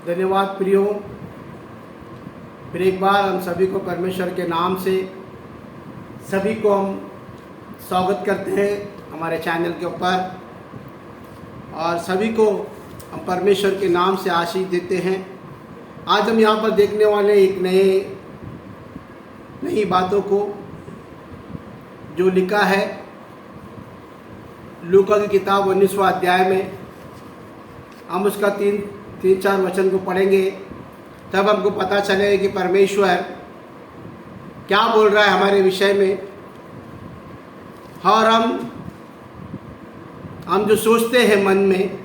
धन्यवाद प्रियो। फिर एक बार हम सभी को परमेश्वर के नाम से सभी को हम स्वागत करते हैं हमारे चैनल के ऊपर, और सभी को हम परमेश्वर के नाम से आशीष देते हैं। आज हम यहाँ पर देखने वाले एक नई बातों को जो लिखा है लूका की किताब 19वां अध्याय में। हम उसका तीन चार वचन को पढ़ेंगे, तब हमको पता चलेगा कि परमेश्वर क्या बोल रहा है हमारे विषय में, और हम जो सोचते हैं मन में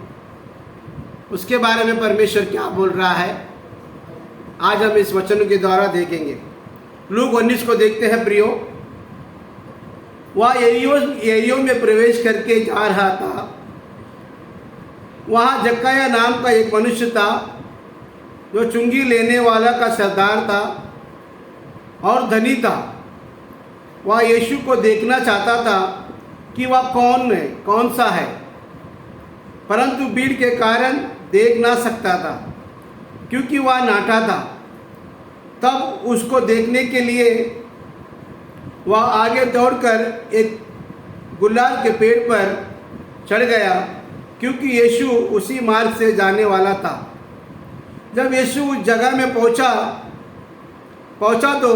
उसके बारे में परमेश्वर क्या बोल रहा है, आज हम इस वचनों के द्वारा देखेंगे। लूक 19 को देखते हैं प्रियो। वह यरीहो में प्रवेश करके जा रहा था। वहाँ जक्कैया नाम का एक मनुष्य था जो चुंगी लेने वाला का सरदार था और धनी था। वह यीशु को देखना चाहता था कि वह कौन सा है, परंतु भीड़ के कारण देख ना सकता था क्योंकि वह नाटा था। तब उसको देखने के लिए वह आगे दौड़कर एक गुलाब के पेड़ पर चढ़ गया, क्योंकि यीशु उसी मार्ग से जाने वाला था। जब यीशु उस जगह में पहुंचा तो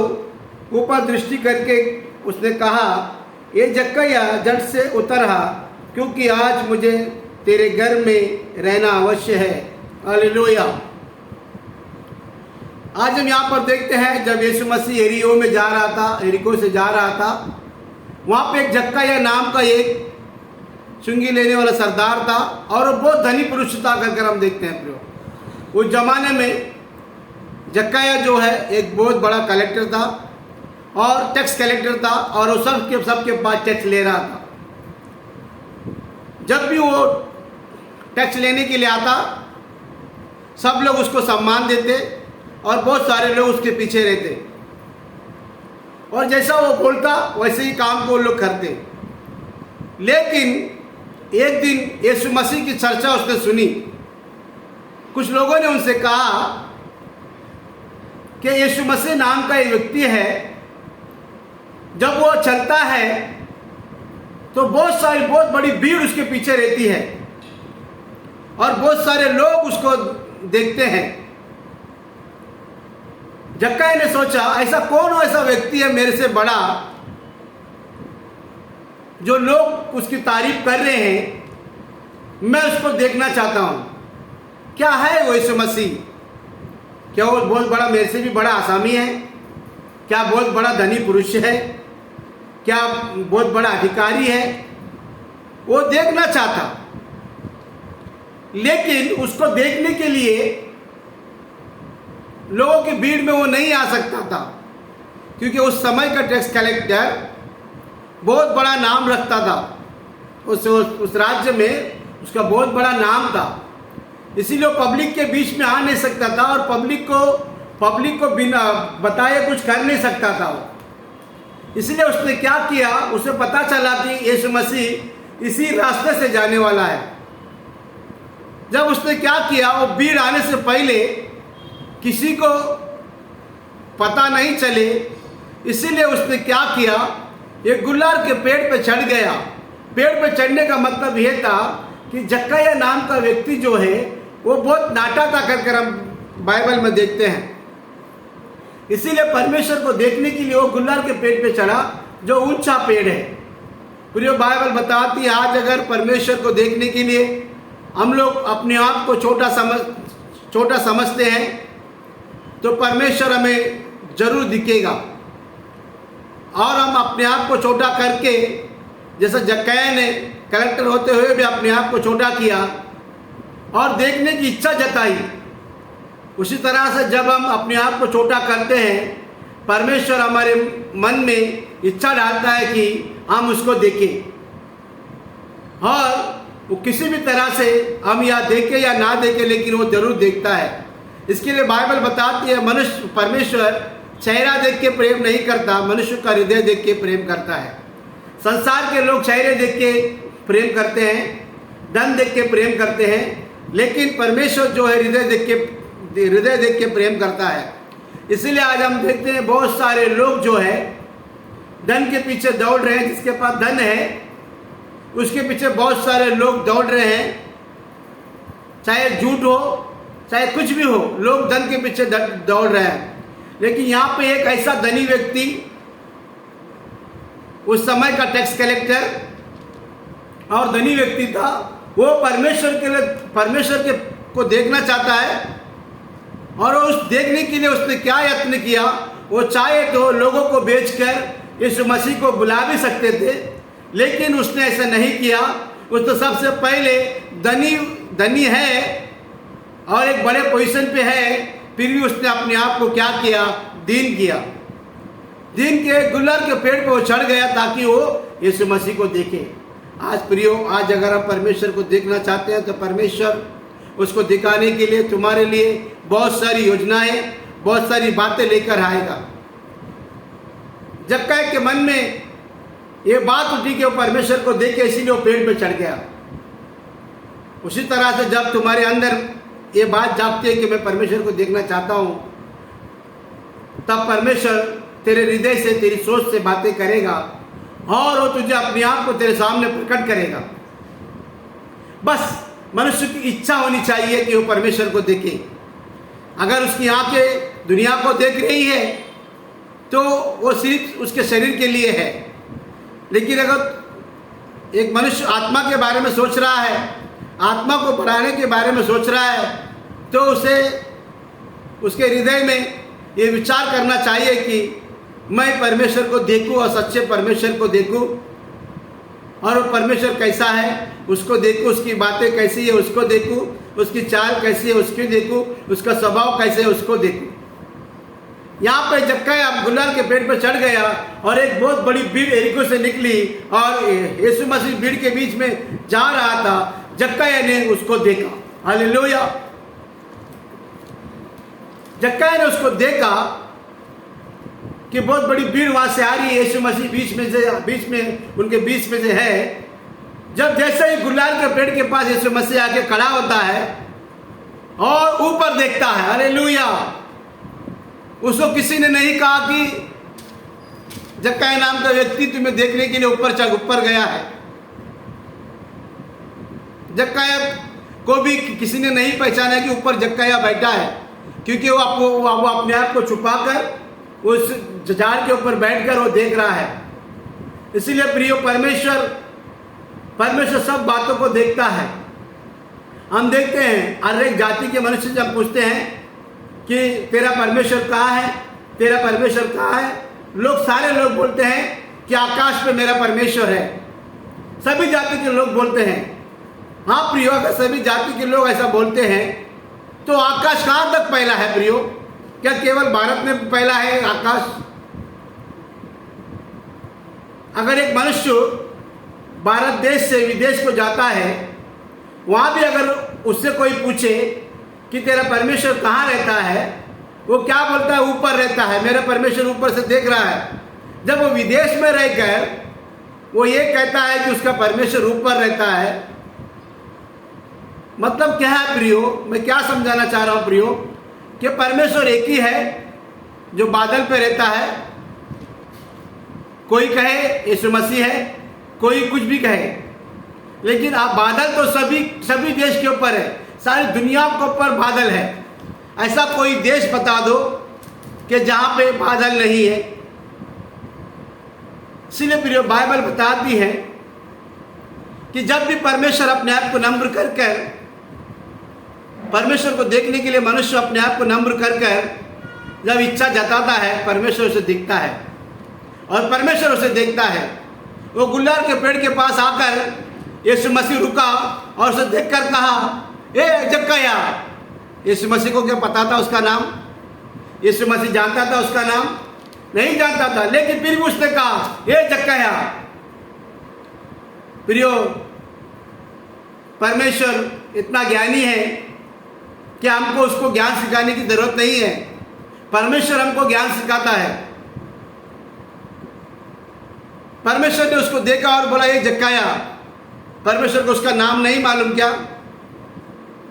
ऊपर दृष्टि करके उसने कहा, ये जक्कैया झट से उतर आ, क्योंकि आज मुझे तेरे घर में रहना अवश्य है। हालेलुया। आज हम यहाँ पर देखते हैं जब यीशु मसीह यरीहो से जा रहा था, वहाँ पे एक जक्कैया नाम का एक चुंगी लेने वाला सरदार था और वो बहुत धनी पुरुष था करके हम देखते हैं प्रियो। उस जमाने में जक्कैया जो है एक बहुत बड़ा कलेक्टर था और टैक्स कलेक्टर था, और वो सबके पास टैक्स ले रहा था। जब भी वो टैक्स लेने के लिए आता, सब लोग उसको सम्मान देते और बहुत सारे लोग उसके पीछे रहते, और जैसा वो बोलता वैसे ही काम को वो लोग करते। लेकिन एक दिन यीशु मसीह की चर्चा उसने सुनी। कुछ लोगों ने उनसे कहा कि यीशु मसीह नाम का एक व्यक्ति है, जब वो चलता है तो बहुत बड़ी भीड़ उसके पीछे रहती है और बहुत सारे लोग उसको देखते हैं। जक्कैया ने सोचा, ऐसा ऐसा व्यक्ति है मेरे से बड़ा जो लोग उसकी तारीफ कर रहे हैं, मैं उसको देखना चाहता हूं। क्या है वो यीशु मसीह? क्या वो बहुत बड़ा, मेरे से भी बड़ा आसामी है? क्या बहुत बड़ा धनी पुरुष है? क्या बहुत बड़ा अधिकारी है? वो देखना चाहता, लेकिन उसको देखने के लिए लोगों की भीड़ में वो नहीं आ सकता था, क्योंकि उस समय का टैक्स कलेक्टर बहुत बड़ा नाम रखता था। उस राज्य में उसका बहुत बड़ा नाम था, इसीलिए पब्लिक के बीच में आ नहीं सकता था और पब्लिक को बिना बताए कुछ कर नहीं सकता था वो। इसलिए उसने क्या किया, उसे पता चला कि यीशु मसीह इसी रास्ते से जाने वाला है। जब उसने क्या किया, वो भीड़ आने से पहले किसी को पता नहीं चले, इसीलिए उसने क्या किया, एक गुलाब के पेड़ पे चढ़ गया। पेड़ पे चढ़ने का मतलब यह था कि जक्कैया नाम का व्यक्ति जो है वो बहुत नाटा था करके हम बाइबल में देखते हैं। इसीलिए परमेश्वर को देखने के लिए वो गुलाब के पेड़ पे चढ़ा, जो ऊंचा पेड़ है। प्रिय, बाइबल बताती है आज अगर परमेश्वर को देखने के लिए हम लोग अपने आप को छोटा समझते हैं तो परमेश्वर हमें जरूर दिखेगा, और हम अपने आप को छोटा करके, जैसा जक्कैया ने कलेक्टर होते हुए भी अपने आप को छोटा किया और देखने की इच्छा जताई, उसी तरह से जब हम अपने आप को छोटा करते हैं, परमेश्वर हमारे मन में इच्छा डालता है कि हम उसको देखें, और वो किसी भी तरह से हम या देखें या ना देखें, लेकिन वो जरूर देखता है। इसके लिए बाइबल बताती है परमेश्वर चेहरा देख के प्रेम नहीं करता, मनुष्य का हृदय देख के प्रेम करता है। संसार के लोग चेहरे देख के प्रेम करते हैं, धन देख के प्रेम करते हैं, लेकिन परमेश्वर जो है हृदय देख के हृदय देख के प्रेम करता है। इसीलिए आज हम देखते हैं बहुत सारे लोग जो है धन के पीछे दौड़ रहे हैं। जिसके पास धन है उसके पीछे बहुत सारे लोग दौड़ रहे हैं, चाहे झूठ हो चाहे कुछ भी हो, लोग धन के पीछे दौड़ रहे हैं। लेकिन यहाँ पे एक ऐसा धनी व्यक्ति, उस समय का टैक्स कलेक्टर और धनी व्यक्ति था, वो परमेश्वर के को देखना चाहता है। और उस देखने के लिए उसने क्या यत्न किया, वो चाहे तो लोगों को बेचकर यीशु मसीह को बुला भी सकते थे, लेकिन उसने ऐसा नहीं किया। वो तो सबसे पहले धनी है और एक बड़े पोजीशन पे है, फिर भी उसने अपने आप को क्या किया, दीन किया। दीन के गुलर के पेड़ पे वो चढ़ गया ताकि वो यीशु मसीह को देखे। आज प्रियो, आज अगर हम परमेश्वर को देखना चाहते हैं तो परमेश्वर उसको दिखाने के लिए तुम्हारे लिए बहुत सारी योजनाएं, बहुत सारी बातें लेकर आएगा। जक्कई के मन में ये बात उठी कि वो परमेश्वर को देखे, इसीलिए वो पेड़ पे चढ़ गया। उसी तरह से जब तुम्हारे अंदर ये बात जागती है कि मैं परमेश्वर को देखना चाहता हूं, तब परमेश्वर तेरे हृदय से, तेरी सोच से बातें करेगा और वो तुझे अपने आप को तेरे सामने प्रकट करेगा। बस मनुष्य की इच्छा होनी चाहिए कि वो परमेश्वर को देखे। अगर उसकी आंखें दुनिया को देख रही है तो वो सिर्फ उसके शरीर के लिए है, लेकिन अगर एक मनुष्य आत्मा के बारे में सोच रहा है, आत्मा को बढ़ाने के बारे में सोच रहा है, तो उसे उसके हृदय में ये विचार करना चाहिए कि मैं परमेश्वर को देखूं और सच्चे परमेश्वर को देखूं, और वो परमेश्वर कैसा है उसको देखूं, उसकी बातें कैसी है उसको देखूं, उसकी चाल कैसी है उसको देखूं, उसका स्वभाव कैसे है उसको देखूं। यहाँ पे जक्कई अब गुलर के पेड़ पर चढ़ गया और एक बहुत बड़ी भीड़ यरीको से निकली और यीशु मसीह भीड़ के बीच में जा रहा था। जक्कई ने उसको देखा। हालेलुया। जक्कई ने उसको देखा कि बहुत बड़ी भीड़ वहां से आ रही है, यीशु मसीह उनके बीच में से है। जब जैसे ही गुलर के पेड़ के पास यीशु मसीह आके खड़ा होता है और ऊपर देखता है, हालेलुया, उसको किसी ने नहीं कहा कि जक्कई नाम का व्यक्ति तुम्हें देखने के लिए ऊपर गया है। जक्कई को भी किसी ने नहीं पहचाना कि ऊपर जक्कई बैठा है, क्योंकि वो अपने आप को छुपाकर उस झाड़ के ऊपर बैठकर वो देख रहा है। इसीलिए प्रियो, परमेश्वर सब बातों को देखता है। हम देखते हैं हर एक जाति के मनुष्य जब पूछते हैं कि तेरा परमेश्वर कहाँ है, तेरा परमेश्वर कहाँ है, सारे लोग बोलते हैं कि आकाश पे मेरा परमेश्वर है। सभी जाति के लोग बोलते हैं। हाँ प्रियो, अगर सभी जाति के लोग ऐसा बोलते हैं तो आकाश कहाँ तक फैला है प्रियो? क्या केवल भारत में फैला है आकाश? अगर एक मनुष्य भारत देश से विदेश को जाता है, वहां भी अगर उससे कोई पूछे कि तेरा परमेश्वर कहाँ रहता है, वो क्या बोलता है? ऊपर रहता है, मेरा परमेश्वर ऊपर से देख रहा है। जब वो विदेश में रहकर वो ये कहता है कि उसका परमेश्वर ऊपर रहता है, मतलब क्या है प्रियो? मैं क्या समझाना चाह रहा हूं प्रियो, कि परमेश्वर एक ही है जो बादल पे रहता है। कोई कहे यीशु मसीह है, कोई कुछ भी कहे, लेकिन आप बादल तो सभी देश के ऊपर है, सारी दुनिया के ऊपर बादल है। ऐसा कोई देश बता दो कि जहां पे बादल नहीं है। इसलिए प्रियो, बाइबल बताती है कि जब भी परमेश्वर अपने आप को नम्र कर परमेश्वर को देखने के लिए मनुष्य अपने आप को नम्र कर जब इच्छा जताता है, परमेश्वर उसे दिखता है और परमेश्वर उसे देखता है। वो गुलर के पेड़ के पास आकर यीशु मसीह रुका और उसे देखकर कहा, ए जक्कई। यीशु मसीह को क्या पता था उसका नाम? यीशु मसीह जानता था उसका नाम? नहीं जानता था, लेकिन फिर भी उसने कहा, ए जक्कई। प्रियो, परमेश्वर इतना ज्ञानी है कि हमको उसको ज्ञान सिखाने की जरूरत नहीं है। परमेश्वर हमको ज्ञान सिखाता है। परमेश्वर ने उसको देखा और बोला, ये जक्कई। परमेश्वर को उसका नाम नहीं मालूम क्या?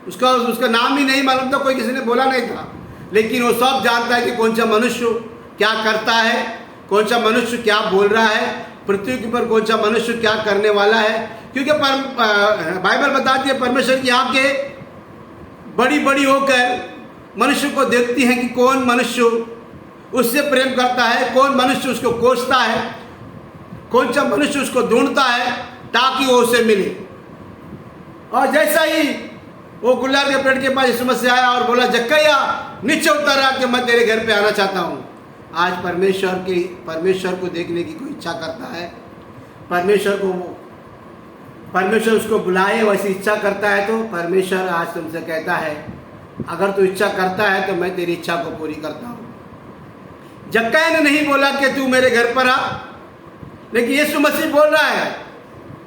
उसका उसका नाम ही नहीं मालूम था, कोई किसी ने बोला नहीं था, लेकिन वो सब जानता है कि कौन सा मनुष्य क्या करता है, कौन सा मनुष्य क्या बोल रहा है, पृथ्वी के ऊपर कौन सा मनुष्य क्या करने वाला है। क्योंकि बाइबल बताती है परमेश्वर की आंखें बड़ी बड़ी होकर मनुष्य को देखती हैं कि कौन मनुष्य उससे प्रेम करता है, कौन मनुष्य उसको कोसता है, कौन सा मनुष्य उसको ढूंढता है ताकि वो उसे मिले। और जैसा ही वो गुल्लार के पेड़ के पास यीशु मसीह आया और बोला, जक्कैया नीचे उतर आ कि मैं तेरे घर पे आना चाहता हूँ। आज परमेश्वर को देखने की कोई इच्छा करता है, परमेश्वर उसको बुलाए वैसी इच्छा करता है, तो परमेश्वर आज तुमसे कहता है अगर तू इच्छा करता है तो मैं तेरी इच्छा को पूरी करता हूँ। जक्कैया ने नहीं बोला कि तू मेरे घर पर आ, लेकिन यीशु मसीह बोल रहा है,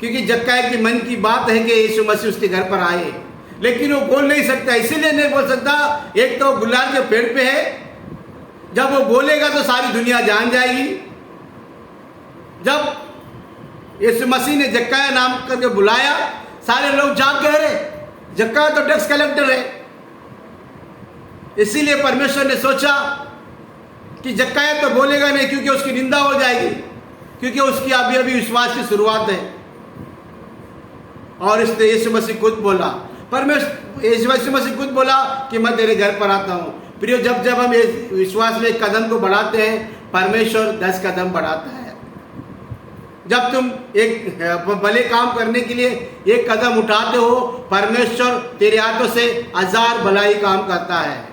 क्योंकि जक्कैया के मन की बात है कि यीशु मसीह उसके घर पर आए, लेकिन वो बोल नहीं सकता। इसीलिए नहीं बोल सकता, एक तो गुलार के पेड़ पे है, जब वो बोलेगा तो सारी दुनिया जान जाएगी। जब यीशु मसीह ने जक्कैया नाम करके बुलाया, सारे लोग जाग कह रहे जक्कैया तो टैक्स कलेक्टर है। इसीलिए परमेश्वर ने सोचा कि जक्कैया तो बोलेगा नहीं, क्योंकि उसकी निंदा हो जाएगी, क्योंकि उसकी अभी विश्वास की शुरुआत है। और इसलिए यीशु मसीह खुद बोला, यीशु मसीह खुद बोला कि मैं तेरे घर पर आता हूँ। प्रियो, जब जब हम इस विश्वास में एक कदम को बढ़ाते हैं, परमेश्वर 10 कदम बढ़ाता है। जब तुम एक भले काम करने के लिए एक कदम उठाते हो, परमेश्वर तेरे हाथों से 1000 भलाई काम करता है।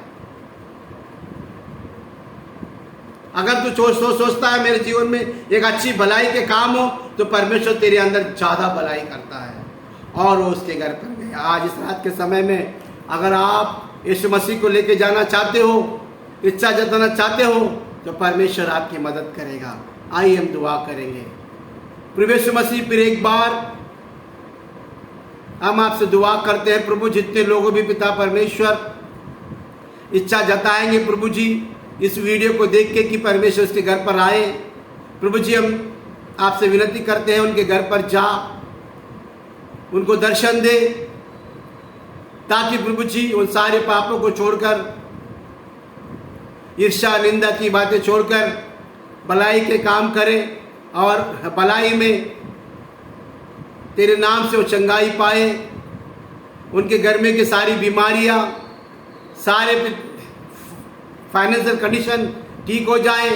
अगर तू सोचता है मेरे जीवन में एक अच्छी भलाई के काम हो, तो परमेश्वर तेरे अंदर ज़्यादा भलाई करता है। और वो उसके घर पर गए। आज इस रात के समय में अगर आप यीशु मसीह को लेके जाना चाहते हो, इच्छा जताना चाहते हो, तो परमेश्वर आपकी मदद करेगा। आइए हम दुआ करेंगे। प्रभु यीशु मसीह, फिर एक बार हम आपसे दुआ करते हैं प्रभु, जितने लोगों भी पिता परमेश्वर इच्छा जताएंगे प्रभु जी इस वीडियो को देख के कि परमेश्वर उसके घर पर आए, प्रभु जी हम आपसे विनती करते हैं उनके घर पर जा, उनको दर्शन दे, ताकि प्रभु जी उन सारे पापों को छोड़कर, ईर्ष्या निंदा की बातें छोड़कर भलाई के काम करें और भलाई में तेरे नाम से वो चंगाई पाए। उनके घर में की सारी बीमारियां, सारे फाइनेंशियल कंडीशन ठीक हो जाए,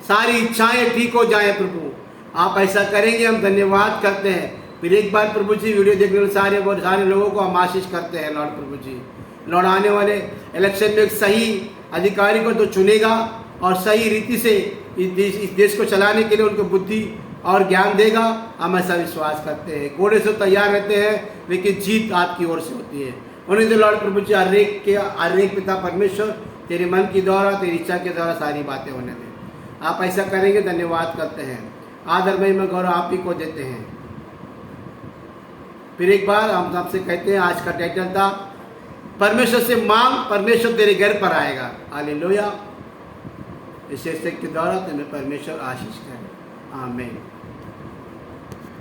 सारी इच्छाएं ठीक हो जाए। प्रभु आप ऐसा करेंगे, हम धन्यवाद करते हैं। फिर एक बार प्रभु जी वीडियो देखने वाले सारे लोगों को हम आशीष करते हैं लॉर्ड। प्रभु जी लॉर्ड, आने वाले इलेक्शन में एक सही अधिकारी को तो चुनेगा और सही रीति से इस देश को चलाने के लिए उनको बुद्धि और ज्ञान देगा, हम ऐसा विश्वास करते हैं। घोड़े से तैयार रहते हैं, लेकिन जीत आपकी ओर से होती है। उन्हें तो लॉर्ड प्रभु जी हर एक पिता परमेश्वर तेरे मन की द्वारा, तेरी इच्छा के द्वारा सारी बातें होने दें। आप ऐसा करेंगे, धन्यवाद करते हैं। आदर महिमा गौरव आप ही को देते हैं। फिर एक बार हम आपसे कहते हैं, आज का टाइटल था परमेश्वर से मांग, परमेश्वर तेरे घर पर आएगा। हालेलुया। इस के द्वारा तुम्हें परमेश्वर आशीष करे। आमीन।